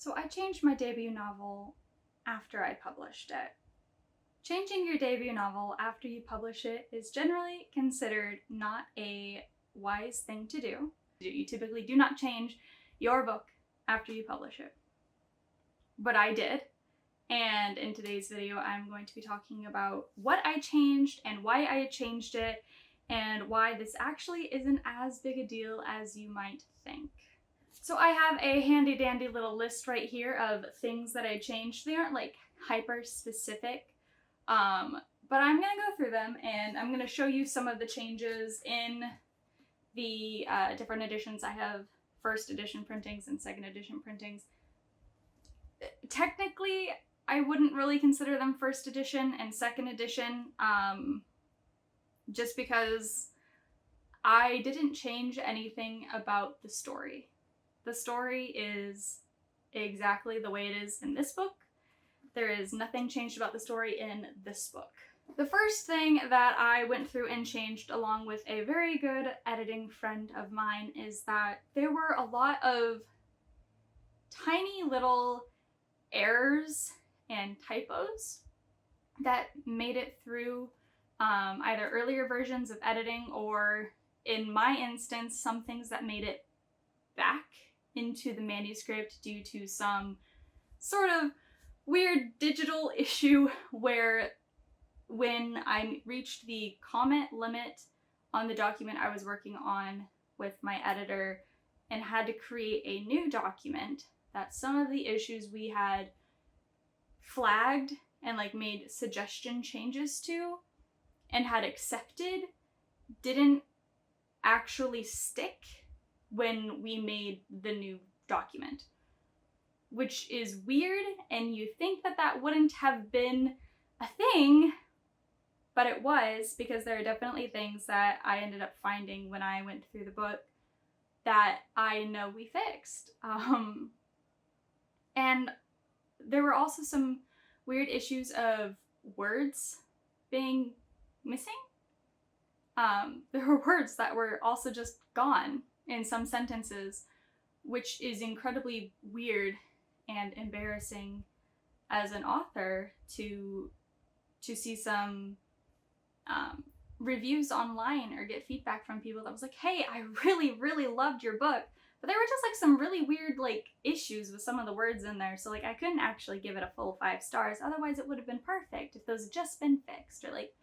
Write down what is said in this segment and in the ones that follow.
So I changed my debut novel after I published it. Changing your debut novel after you publish it is generally considered not a wise thing to do. You typically do not change your book after you publish it. But I did. And in today's video, I'm going to be talking about what I changed and why I changed it, and why this actually isn't as big a deal as you might think. So I have a handy dandy little list right here of things that I changed. They aren't like hyper specific, but I'm gonna go through them and I'm gonna show you some of the changes in the different editions. I have first edition printings and second edition printings. Technically, I wouldn't really consider them first edition and second edition, just because I didn't change anything about the story. The story is exactly the way it is in this book. There is nothing changed about the story in this book. The first thing that I went through and changed, along with a very good editing friend of mine, is that there were a lot of tiny little errors and typos that made it through either earlier versions of editing, or in my instance, some things that made it back into the manuscript due to some sort of weird digital issue where when I reached the comment limit on the document I was working on with my editor and had to create a new document, that some of the issues we had flagged and like made suggestion changes to and had accepted didn't actually stick when we made the new document, which is weird, and you think that that wouldn't have been a thing, but it was, because there are definitely things that I ended up finding when I went through the book that I know we fixed. And there were also some weird issues of words being missing. There were words that were also just gone in some sentences, which is incredibly weird and embarrassing as an author to see some reviews online or get feedback from people that was like, hey, I really loved your book, but there were just like some really weird like issues with some of the words in there, so like I couldn't actually give it a full 5 stars. Otherwise it would have been perfect if those had just been fixed. Or like,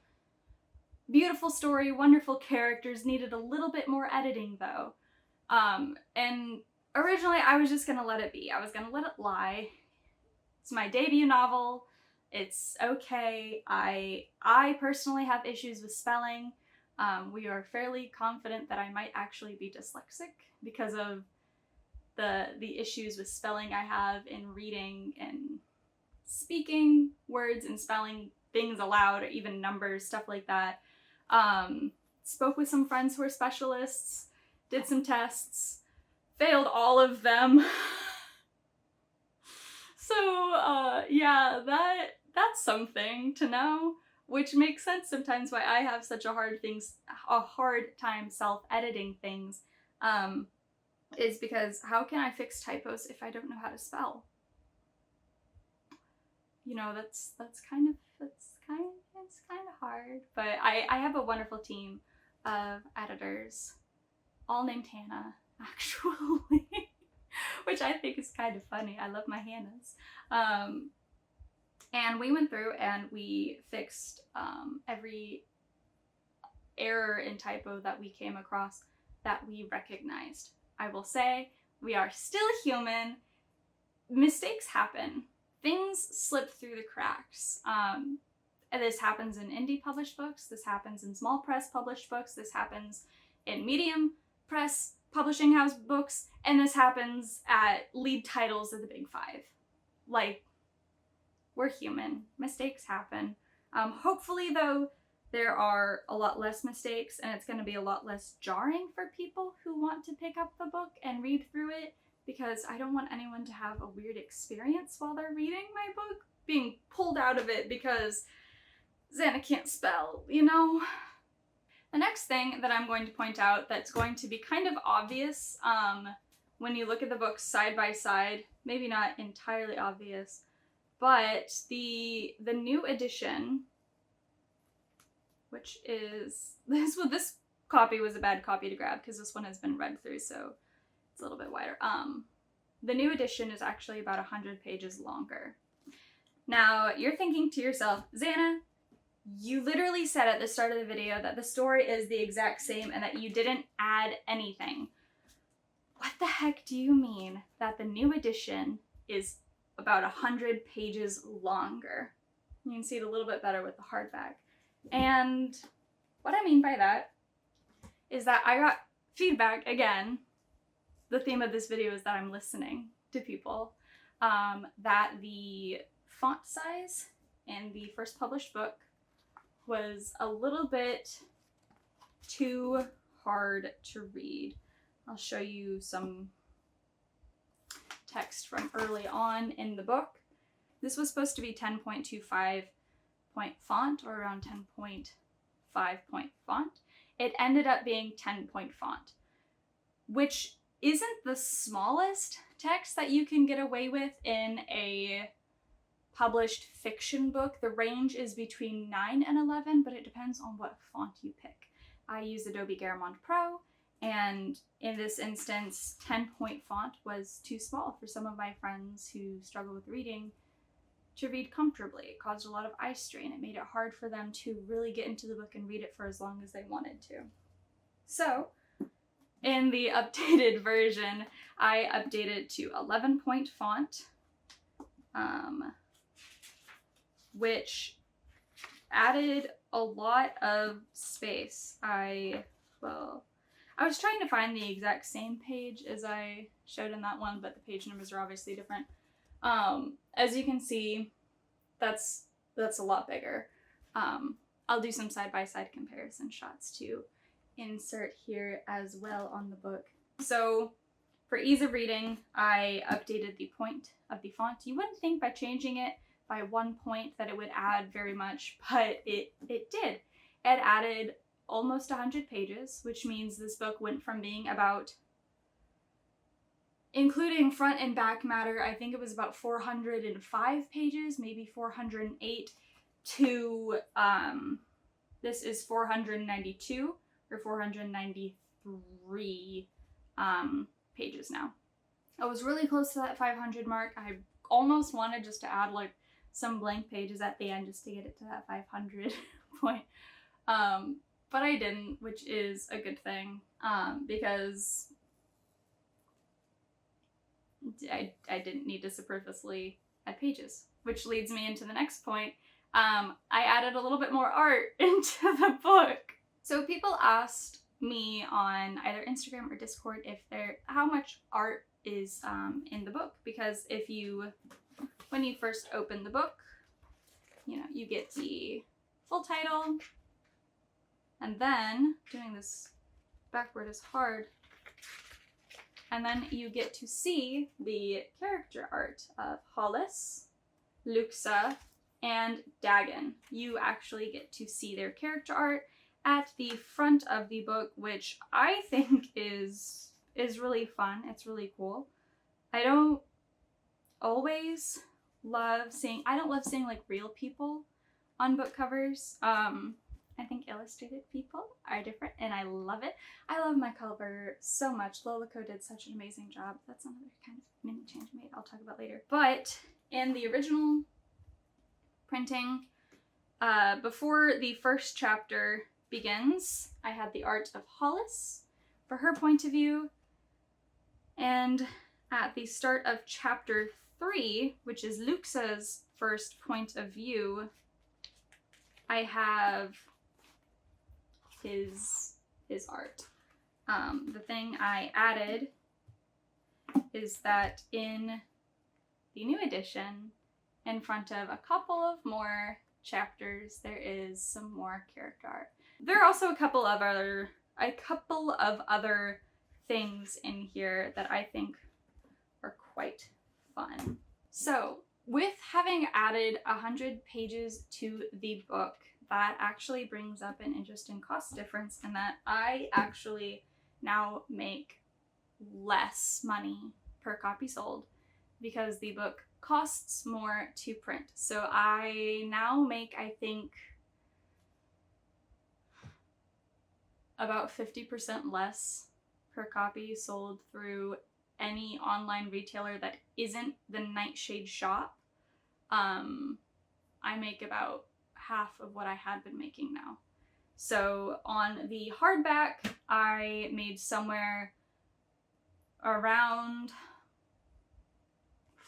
beautiful story, wonderful characters, needed a little bit more editing though. And originally I was just gonna let it be. I was gonna let it lie. It's my debut novel. It's okay. I personally have issues with spelling. We are fairly confident that I might actually be dyslexic because of the issues with spelling I have in reading and speaking words and spelling things aloud, or even numbers, stuff like that. Spoke with some friends who are specialists, did some tests, failed all of them. So yeah, that's something to know, which makes sense sometimes why I have such a hard time self-editing things, is because how can I fix typos if I don't know how to spell? You know, it's kind of hard, but I have a wonderful team of editors, all named Hannah, actually, which I think is kind of funny. I love my Hannahs. And we went through and we fixed every error and typo that we came across that we recognized. I will say, we are still human. Mistakes happen. Things slip through the cracks. And this happens in indie published books, this happens in small press published books, this happens in medium press publishing house books, and this happens at lead titles of the big 5. Like, we're human. Mistakes happen. Hopefully, though, there are a lot less mistakes, and it's going to be a lot less jarring for people who want to pick up the book and read through it, because I don't want anyone to have a weird experience while they're reading my book, being pulled out of it because Xanna can't spell, you know? The next thing that I'm going to point out that's going to be kind of obvious when you look at the books side by side, maybe not entirely obvious, but the new edition, which is this copy was a bad copy to grab because this one has been read through, so it's a little bit wider. The new edition is actually about 100 pages longer. Now, you're thinking to yourself, Xanna, you literally said at the start of the video that the story is the exact same and that you didn't add anything. What the heck do you mean that the new edition is about 100 pages longer? You can see it a little bit better with the hardback. And what I mean by that is that I got feedback, again, the theme of this video is that I'm listening to people, that the font size in the first published book was a little bit too hard to read. I'll show you some text from early on in the book. This was supposed to be 10.25 point font, or around 10.5 point font. It ended up being 10 point font, which isn't the smallest text that you can get away with in a published fiction book. The range is between 9 and 11, but it depends on what font you pick. I use Adobe Garamond Pro, and in this instance, 10 point font was too small for some of my friends who struggle with reading to read comfortably. It caused a lot of eye strain. It made it hard for them to really get into the book and read it for as long as they wanted to. So, in the updated version, I updated to 11 point font, which added a lot of space. I was trying to find the exact same page as I showed in that one, but the page numbers are obviously different. As you can see, that's a lot bigger. I'll do some side-by-side comparison shots to insert here as well on the book. So for ease of reading, I updated the point of the font. You wouldn't think by changing it by 1 point that it would add very much, but it did. It added almost 100 pages, which means this book went from being about, including front and back matter, I think it was about 405 pages, maybe 408, to this is 492 or 493 pages now. I was really close to that 500 mark. I almost wanted just to add like some blank pages at the end just to get it to that 500 point. But I didn't, which is a good thing, because I didn't need to superfluously add pages, which leads me into the next point. I added a little bit more art into the book. So people asked me on either Instagram or Discord how much art is in the book, because when you first open the book, you get the full title, and then, doing this backward is hard, and then you get to see the character art of Hollis, Luxa, and Dagon. You actually get to see their character art at the front of the book, which I think is really fun. It's really cool. I don't love seeing like real people on book covers. I think illustrated people are different, and I love it. I love my cover so much. Lolico did such an amazing job. That's another kind of mini change made I'll talk about later. But in the original printing, before the first chapter begins, I had the art of Hollis for her point of view, and at the start of chapter 3, which is Luxa's first point of view, I have his art. The thing I added is that in the new edition, in front of a couple of more chapters, there is some more character art. There are also a couple of other things in here that I think are quite fun. So, with having added 100 pages to the book, that actually brings up an interesting cost difference in that I actually now make less money per copy sold because the book costs more to print. So I now make, I think, about 50% less per copy sold through any online retailer that isn't the Nightshade shop. I make about half of what I had been making now. So on the hardback, I made somewhere around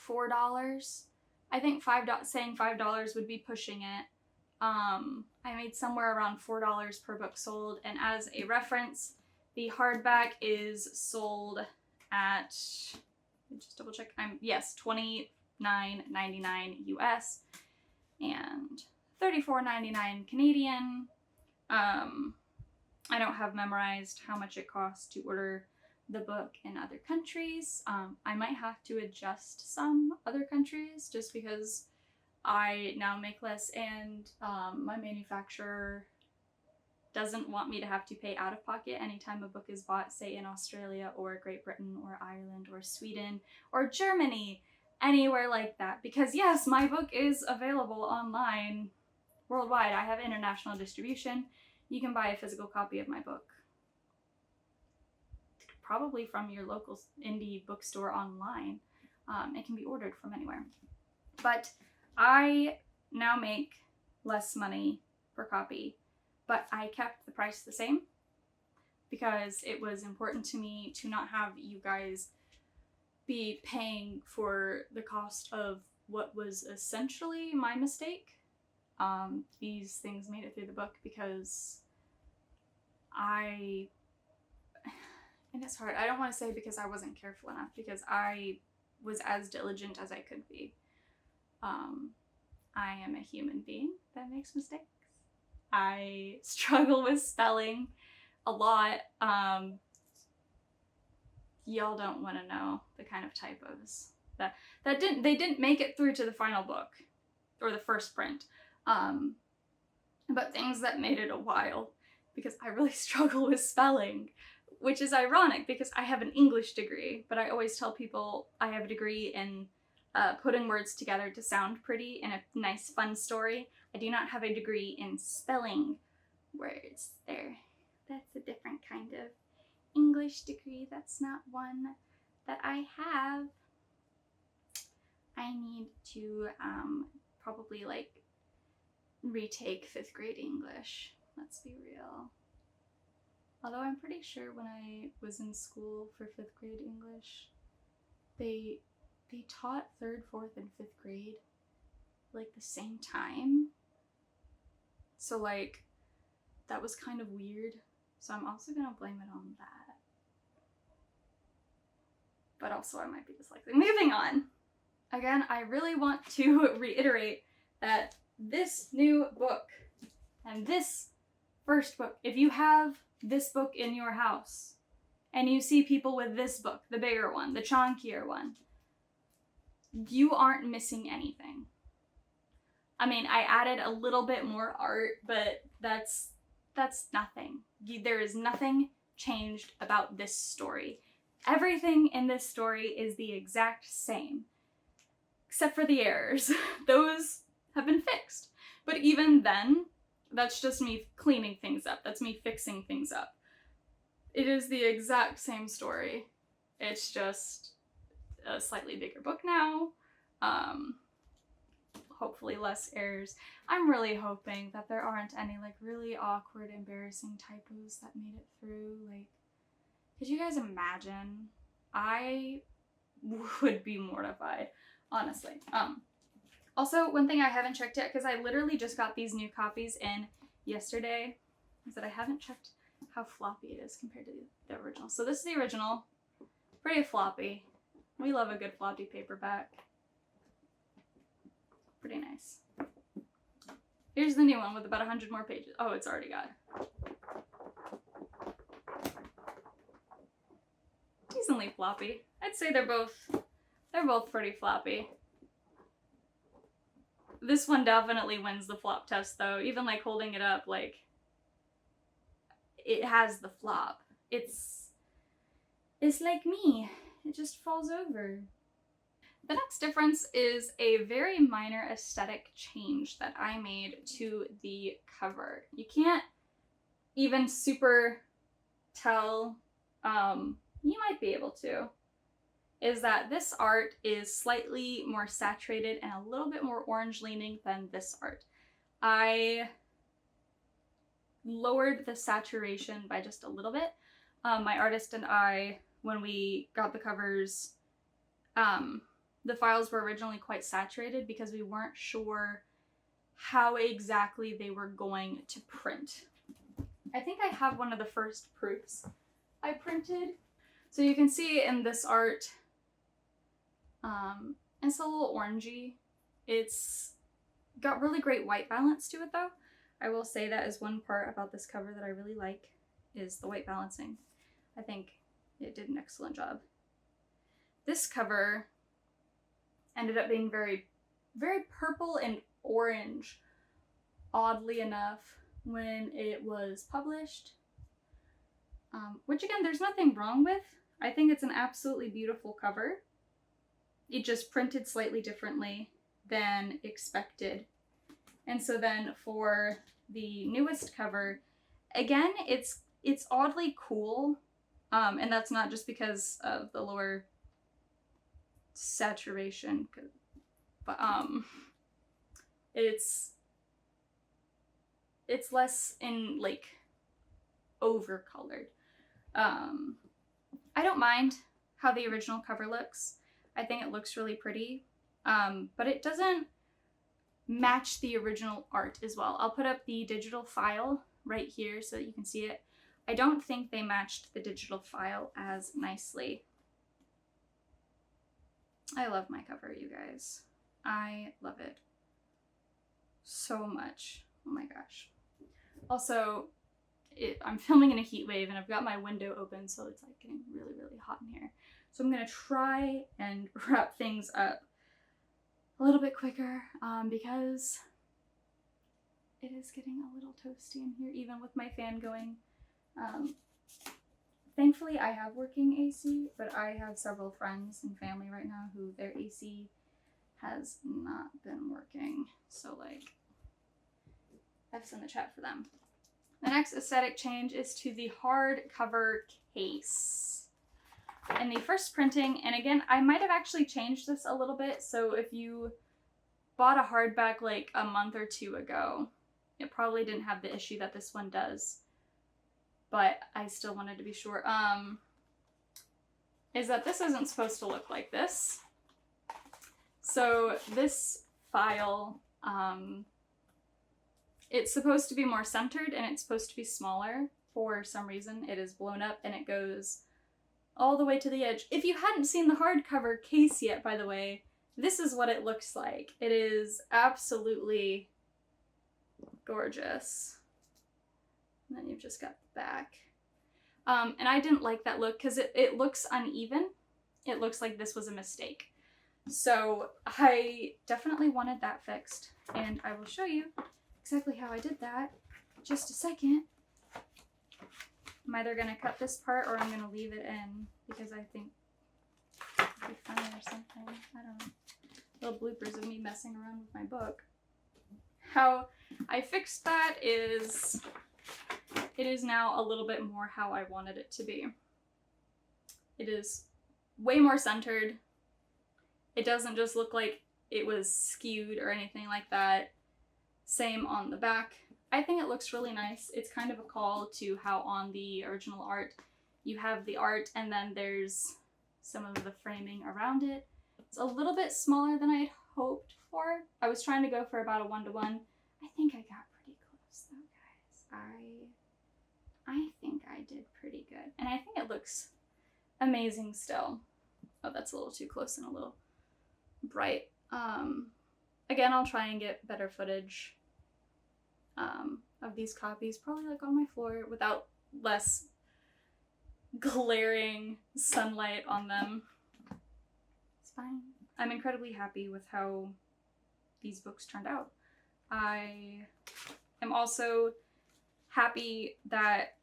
$4. I think saying $5 would be pushing it. I made somewhere around $4 per book sold, and as a reference, the hardback is sold at, just double check, yes, $29.99 US and $34.99 Canadian. I don't have memorized how much it costs to order the book in other countries. I might have to adjust some other countries just because I now make less, and my manufacturer doesn't want me to have to pay out of pocket anytime a book is bought, say in Australia or Great Britain or Ireland or Sweden or Germany, anywhere like that. Because yes, my book is available online worldwide. I have international distribution. You can buy a physical copy of my book probably from your local indie bookstore online. It can be ordered from anywhere. But I now make less money per copy, but I kept the price the same because it was important to me to not have you guys be paying for the cost of what was essentially my mistake. These things made it through the book because and it's hard, I don't want to say because I wasn't careful enough, because I was as diligent as I could be. I am a human being that makes mistakes. I struggle with spelling a lot. Y'all don't want to know the kind of typos that they didn't make it through to the final book or the first print. But things that made it a while because I really struggle with spelling, which is ironic because I have an English degree, but I always tell people I have a degree in putting words together to sound pretty in a nice, fun story. I do not have a degree in spelling words. That's a different kind of English degree. That's not one that I have. I need to probably like retake 5th grade English. Let's be real. Although I'm pretty sure when I was in school for 5th grade English, they taught 3rd, 4th, and 5th grade like the same time. So like that was kind of weird. So I'm also gonna blame it on that. But also I might be dyslexic. Moving on. Again, I really want to reiterate that this new book and this first book, if you have this book in your house and you see people with this book, the bigger one, the chunkier one, you aren't missing anything. I mean, I added a little bit more art, but that's nothing. There is nothing changed about this story. Everything in this story is the exact same, except for the errors. Those have been fixed. But even then, that's just me cleaning things up. That's me fixing things up. It is the exact same story. It's just a slightly bigger book now. Hopefully less errors. I'm really hoping that there aren't any like really awkward, embarrassing typos that made it through. Like, could you guys imagine? I would be mortified, honestly. Also, one thing I haven't checked yet, because I literally just got these new copies in yesterday, is that I haven't checked how floppy it is compared to the original. So this is the original. Pretty floppy. We love a good floppy paperback. Pretty nice. Here's the new one with about 100 more pages. Oh, it's already got decently floppy. I'd say they're both pretty floppy. This one definitely wins the flop test though. Even like holding it up, like it has the flop. It's is like me. It just falls over. The next difference is a very minor aesthetic change that I made to the cover. You can't even super tell, you might be able to, is that this art is slightly more saturated and a little bit more orange leaning than this art. I lowered the saturation by just a little bit. My artist and I, when we got the covers, the files were originally quite saturated because we weren't sure how exactly they were going to print. I think I have one of the first proofs I printed. So you can see in this art, it's a little orangey. It's got really great white balance to it though. I will say that is one part about this cover that I really like, is the white balancing. I think it did an excellent job. This cover ended up being very, very purple and orange, oddly enough, when it was published. Which again, there's nothing wrong with. I think it's an absolutely beautiful cover. It just printed slightly differently than expected. And so then for the newest cover, again, it's oddly cool. And that's not just because of the lower saturation, but it's less in like over colored. I don't mind how the original cover looks. I think it looks really pretty, but it doesn't match the original art as well. I'll put up the digital file right here so that you can see it. I don't think they matched the digital file as nicely. I love my cover, you guys. I love it so much. Oh my gosh. Also, I'm filming in a heat wave and I've got my window open, so it's like getting really, really hot in here. So I'm gonna try and wrap things up a little bit quicker because it is getting a little toasty in here, even with my fan going. Thankfully, I have working AC, but I have several friends and family right now who their AC has not been working. So like, F's in the chat for them. The next aesthetic change is to the hardcover case. In the first printing, and again, I might have actually changed this a little bit, so if you bought a hardback like a month or two ago, it probably didn't have the issue that this one does, but I still wanted to be sure, is that this isn't supposed to look like this. So this file, it's supposed to be more centered and it's supposed to be smaller. For some reason, it is blown up and it goes all the way to the edge. If you hadn't seen the hardcover case yet, by the way, this is what it looks like. It is absolutely gorgeous. And then you've just got the back. And I didn't like that look because it looks uneven. It looks like this was a mistake. So I definitely wanted that fixed, and I will show you exactly how I did that in just a second. I'm either going to cut this part or I'm going to leave it in because I think it'll be funny or something. I don't know. Little bloopers of me messing around with my book. How I fixed that is it is now a little bit more how I wanted it to be. It is way more centered. It doesn't just look like it was skewed or anything like that. Same on the back. I think it looks really nice. It's kind of a call to how on the original art you have the art and then there's some of the framing around it. It's a little bit smaller than I had hoped for. I was trying to go for about a 1-to-1. I think I got pretty close though, guys. I think I did pretty good. And I think it looks amazing still. Oh, that's a little too close and a little bright. Again, I'll try and get better footage of these copies, probably like on my floor without less glaring sunlight on them. It's fine. I'm incredibly happy with how these books turned out. I am also happy that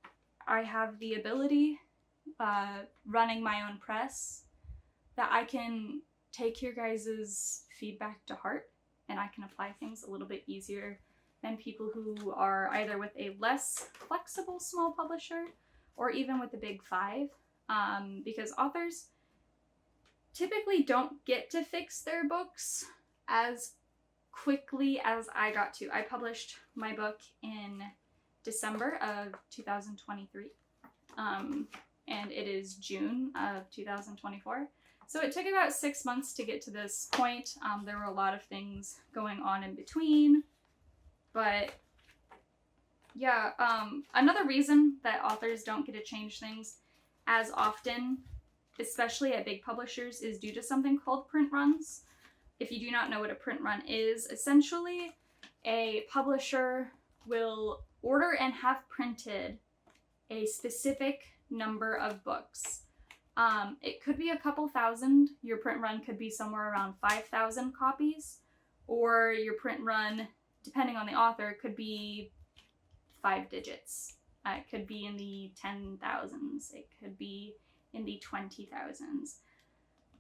I have the ability running my own press, that I can take your guys' feedback to heart and I can apply things a little bit easier than people who are either with a less flexible small publisher or even with the big five, because authors typically don't get to fix their books as quickly as I got to. I published my book in December of 2023, and it is June of 2024. So it took about 6 months to get to this point. There were a lot of things going on in between, but yeah, another reason that authors don't get to change things as often, especially at big publishers, is due to something called print runs. If you do not know what a print run is, essentially a publisher will order and have printed a specific number of books. It could be a couple thousand. Your print run could be somewhere around 5,000 copies, or your print run, depending on the author, could be 5 digits. It could be in the 10,000s. It could be in the 20,000s.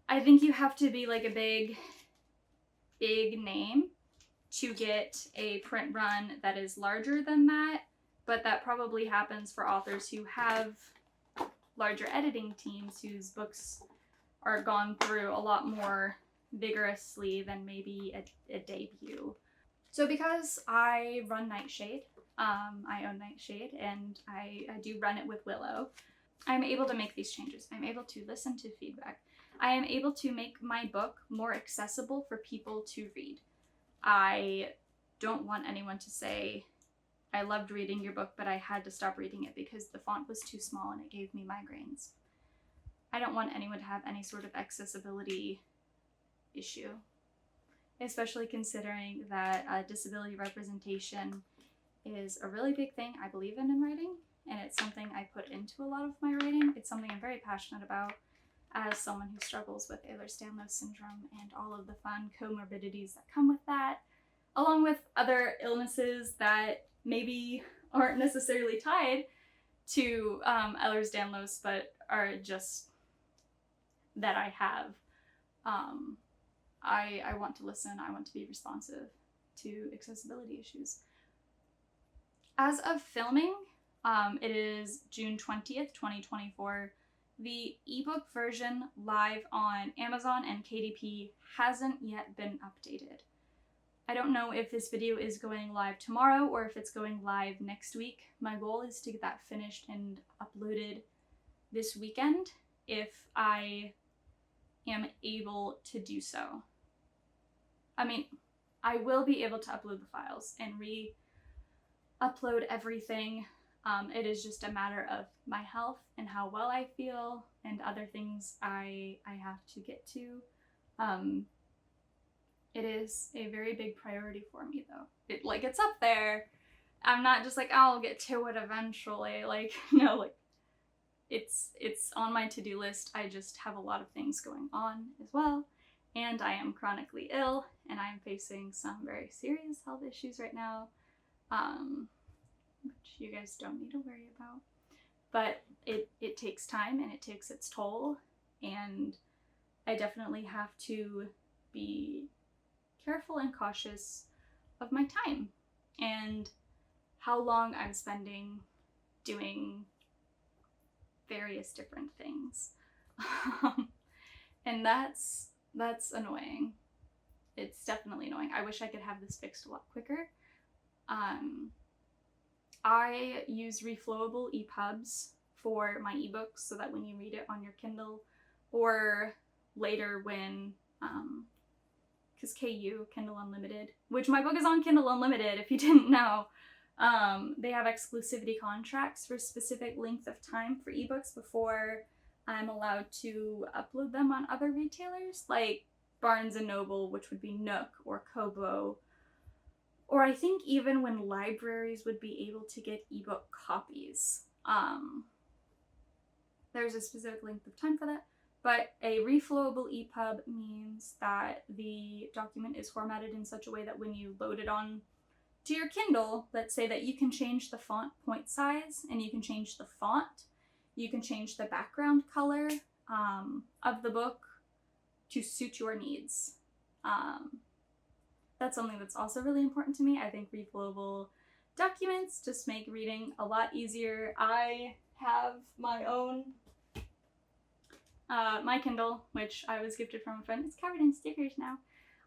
I think you have to be like a big name to get a print run that is larger than that, but that probably happens for authors who have larger editing teams whose books are gone through a lot more vigorously than maybe a debut. So because I run Nightshade, I own Nightshade, and I do run it with Willow, I'm able to make these changes. I'm able to listen to feedback. I am able to make my book more accessible for people to read. I don't want anyone to say, I loved reading your book, but I had to stop reading it because the font was too small and it gave me migraines. I don't want anyone to have any sort of accessibility issue, especially considering that disability representation is a really big thing I believe in writing, and it's something I put into a lot of my writing. It's something I'm very passionate about as someone who struggles with Ehlers-Danlos syndrome and all of the fun comorbidities that come with that, along with other illnesses that maybe aren't necessarily tied to Ehlers-Danlos, but are just that I have. I want to listen. I want to be responsive to accessibility issues. As of filming, it is June 20th, 2024. The ebook version live on Amazon and KDP hasn't yet been updated. I don't know if this video is going live tomorrow or if it's going live next week. My goal is to get that finished and uploaded this weekend if I am able to do so. I mean, I will be able to upload the files and re-upload everything. It is just a matter of my health and how well I feel and other things I have to get to. It is a very big priority for me though. It's up there. I'm not just like, oh, I'll get to it eventually. No, it's on my to-do list. I just have a lot of things going on as well. And I am chronically ill and I'm facing some very serious health issues right now. Which you guys don't need to worry about. But it takes time and it takes its toll, and I definitely have to be careful and cautious of my time and how long I'm spending doing various different things. And that's annoying. It's definitely annoying. I wish I could have this fixed a lot quicker. I use reflowable EPUBs for my ebooks so that when you read it on your Kindle or later when, because KU, Kindle Unlimited, which my book is on Kindle Unlimited if you didn't know, they have exclusivity contracts for a specific length of time for ebooks before I'm allowed to upload them on other retailers like Barnes & Noble, which would be Nook or Kobo, or I think even when libraries would be able to get ebook copies. There's a specific length of time for that, but a reflowable EPUB means that the document is formatted in such a way that when you load it on to your Kindle, let's say that you can change the font point size and you can change the font, You can change the background color of the book to suit your needs. That's something that's also really important to me. I think reflowable documents just make reading a lot easier. I have my own, my Kindle, which I was gifted from a friend. It's covered in stickers now.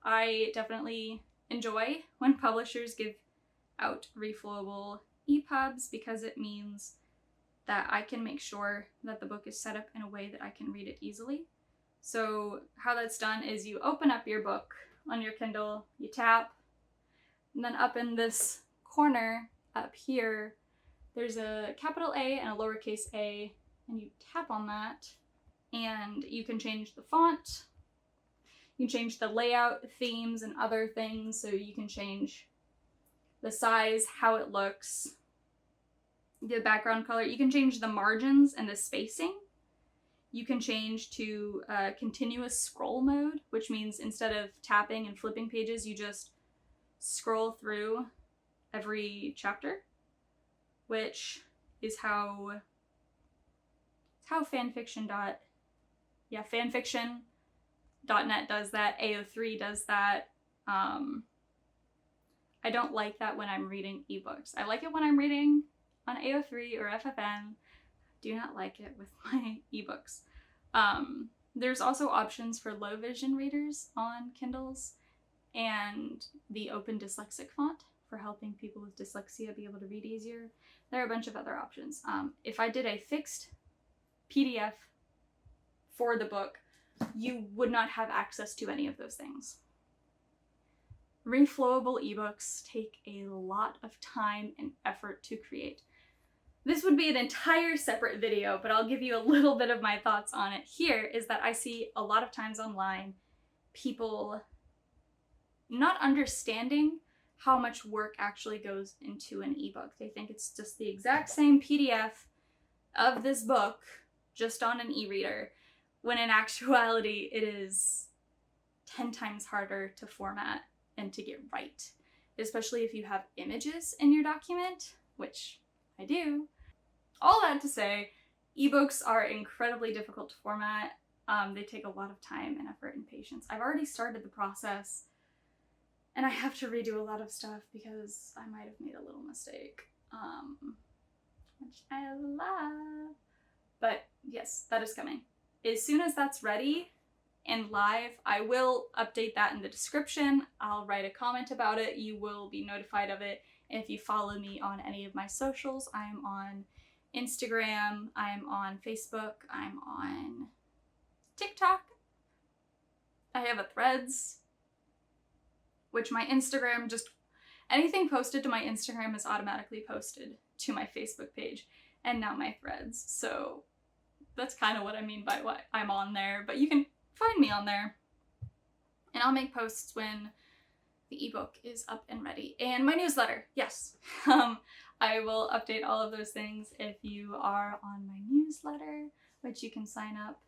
I definitely enjoy when publishers give out reflowable EPUBs because it means that I can make sure that the book is set up in a way that I can read it easily. So how that's done is you open up your book on your Kindle, you tap, and then up in this corner up here, there's a capital A and a lowercase a, and you tap on that, and you can change the font, you can change the layout, themes, and other things, so you can change the size, how it looks, the background color. You can change the margins and the spacing. You can change to continuous scroll mode, which means instead of tapping and flipping pages, you just scroll through every chapter, which is how fanfiction.net does that. AO3 does that. I don't like that when I'm reading ebooks. I like it when I'm reading on AO3 or FFN. Do not like it with my ebooks. There's also options for low vision readers on Kindles and the open dyslexic font for helping people with dyslexia be able to read easier. There are a bunch of other options. If I did a fixed PDF for the book, you would not have access to any of those things. Reflowable ebooks take a lot of time and effort to create. This would be an entire separate video, but I'll give you a little bit of my thoughts on it here, is that I see a lot of times online people not understanding how much work actually goes into an ebook. They think it's just the exact same PDF of this book, just on an e-reader, when in actuality it is 10 times harder to format and to get right, especially if you have images in your document, which I do. All that to say, ebooks are incredibly difficult to format. They take a lot of time and effort and patience. I've already started the process, and I have to redo a lot of stuff because I might have made a little mistake, which I love. But yes, that is coming. As soon as that's ready and live, I will update that in the description. I'll write a comment about it. You will be notified of it. And if you follow me on any of my socials, I'm on Instagram, I'm on Facebook, I'm on TikTok. I have a Threads, which my Instagram anything posted to my Instagram is automatically posted to my Facebook page, and now my Threads. So that's kind of what I mean by what I'm on there, but you can find me on there. And I'll make posts when the ebook is up and ready. And my newsletter, yes. I will update all of those things if you are on my newsletter, which you can sign up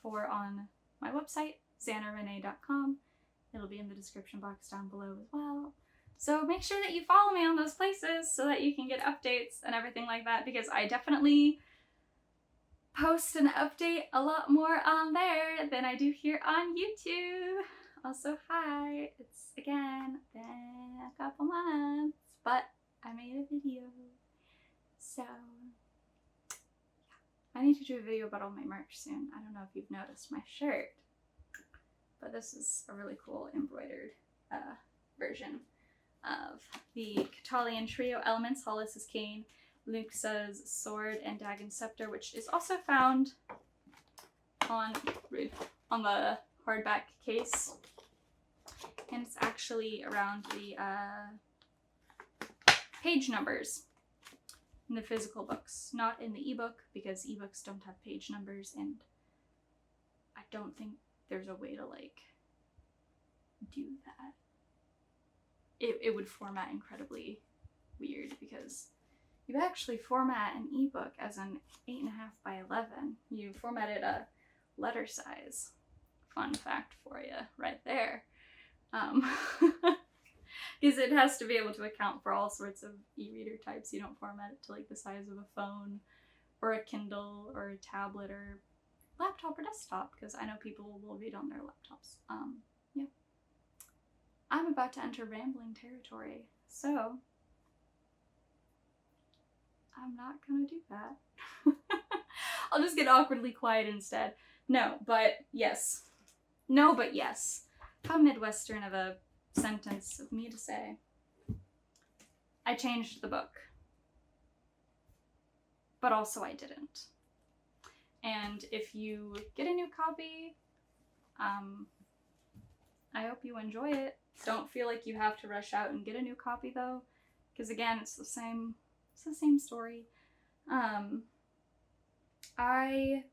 for on my website, XannasBooks.com. It'll be in the description box down below as well. So make sure that you follow me on those places so that you can get updates and everything like that, because I definitely post and update a lot more on there than I do here on YouTube. Also, hi, it's again been a couple months, but I made a video. So yeah, I need to do a video about all my merch soon. I don't know if you've noticed my shirt, but this is a really cool embroidered version of the Catalian Trio Elements, Hollis's Cane, Luxa's Sword, and Dagon Scepter, which is also found on the hardback case. And it's actually around the page numbers in the physical books, not in the ebook, because ebooks don't have page numbers, and I don't think there's a way to like do that. It would format incredibly weird, because you actually format an ebook as an 8.5 by 11. You format it a letter size. Fun fact for you right there. Because it has to be able to account for all sorts of e-reader types. You don't format it to like the size of a phone or a Kindle or a tablet or laptop or desktop, because I know people will read on their laptops. Yeah. I'm about to enter rambling territory, so I'm not gonna do that. I'll just get awkwardly quiet instead. No, but yes. No, but yes. How Midwestern of a sentence of me to say. I changed the book. But also I didn't. And if you get a new copy, I hope you enjoy it. Don't feel like you have to rush out and get a new copy though, because again, it's the same story. I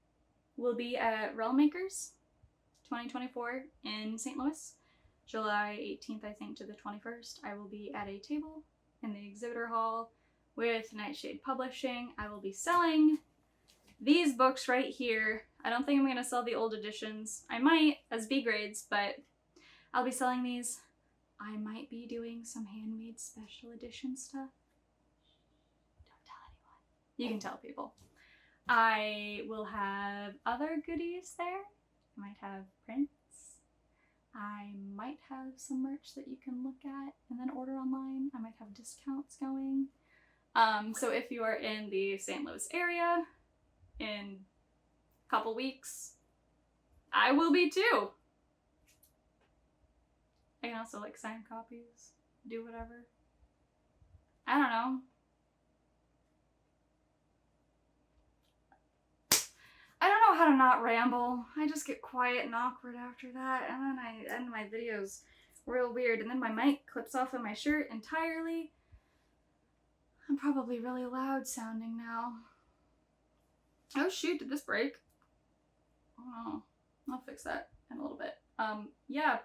will be at Realmmakers 2024 in St. Louis, July 18th, I think, to the 21st. I will be at a table in the exhibitor hall with Nightshade Publishing. I will be selling these books right here. I don't think I'm going to sell the old editions. I might as B grades, but I'll be selling these. I might be doing some handmade special edition stuff. Don't tell anyone. You can tell people. I will have other goodies there. I might have prints. I might have some merch that you can look at and then order online. I might have discounts going. So if you are in the St. Louis area in a couple weeks, I will be too. I can also like sign copies, do whatever. I don't know. I don't know how to not ramble. I just get quiet and awkward after that, and then I end my videos real weird, and then my mic clips off of my shirt entirely. I'm probably really loud sounding now. Oh shoot, did this break? Oh, I'll fix that in a little bit. Yeah.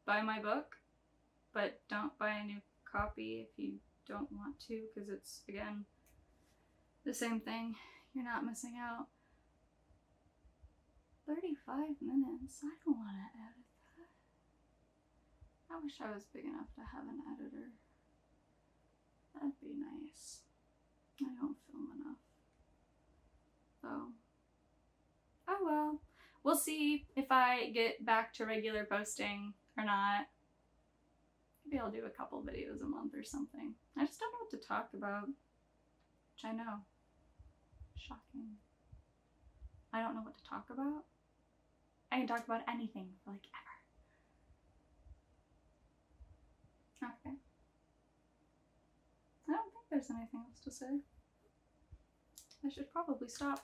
Buy my book, but don't buy a new copy if you don't want to, because it's, again, the same thing. You're not missing out. 35 minutes? I don't want to edit that. I wish I was big enough to have an editor. That'd be nice. I don't film enough. So, oh well. We'll see if I get back to regular posting or not. Maybe I'll do a couple videos a month or something. I just don't know what to talk about. Which I know. Shocking. I don't know what to talk about. I can talk about anything for like ever. Okay. I don't think there's anything else to say. I should probably stop.